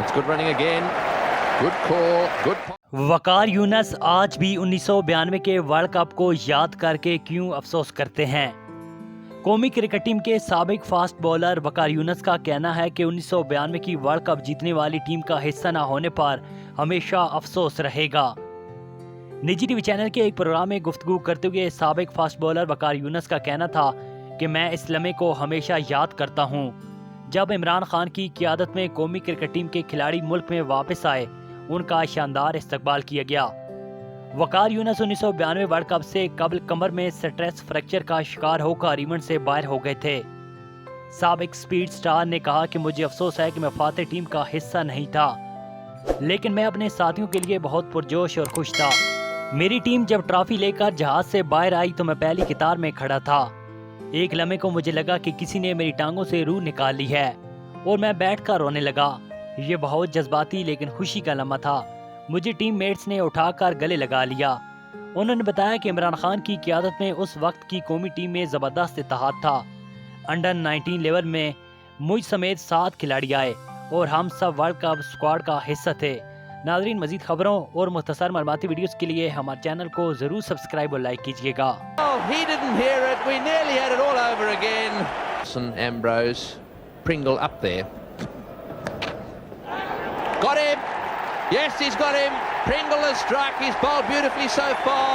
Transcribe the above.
It's good running again. Good call. Good. वकार यूनस आज भी 1992 के वर्ल्ड कप को याद करके क्यों अफसोस करते हैं। कौमी क्रिकेट टीम के साबिक फास्ट बॉलर वकार यूनस का कहना है कि 1992 की वर्ल्ड कप जीतने वाली टीम का हिस्सा न होने पर हमेशा अफसोस रहेगा। निजी टीवी चैनल के एक प्रोग्राम में गुफ्तगू करते हुए साबिक फास्ट बॉलर वकार यूनस का कहना था कि मैं इस लम्हे को हमेशा याद करता हूं जब इमरान खान की क़यादत में कौमी क्रिकेट टीम के खिलाड़ी मुल्क में वापस आए। उनका शानदार इस्तकबाल किया गया। वकार यूनस 1992 वर्ल्ड कप से कबल कमर में स्ट्रेस फ्रैक्चर का शिकार होकर इवेंट से बाहर हो गए थे। साबिक स्पीड स्टार ने कहा कि मुझे अफसोस है कि मैं फाते टीम का हिस्सा नहीं था, लेकिन मैं अपने साथियों के लिए बहुत पुरजोश और खुश था। मेरी टीम जब ट्रॉफी लेकर जहाज से बाहर आई तो मैं पहली कतार में खड़ा था। एक लम्हे को मुझे लगा कि किसी ने मेरी टांगों से रूह निकाल ली है और मैं बैठकर रोने लगा। ये बहुत जज्बाती लेकिन खुशी का लम्हा था। मुझे टीम मेट्स ने उठाकर गले लगा लिया। उन्होंने बताया कि इमरान खान की क़यादत में उस वक्त की कौमी टीम में ज़बरदस्त इत्तेहाद था। अंडर 19 लेवल में मुझ समेत 7 खिलाड़ी आए और हम सब वर्ल्ड कप स्क्वाड का हिस्सा थे। नाज़रीन, मज़ीद खबरों और मुख्तसर मालूमाती वीडियोस के लिए हमारे चैनल को ज़रूर सब्सक्राइब और लाइक कीजिएगा। He didn't hear it. We nearly had it all over again. Ambrose, Pringle up there. Got him. Yes, he's got him. Pringle has struck. He's bowled beautifully so far.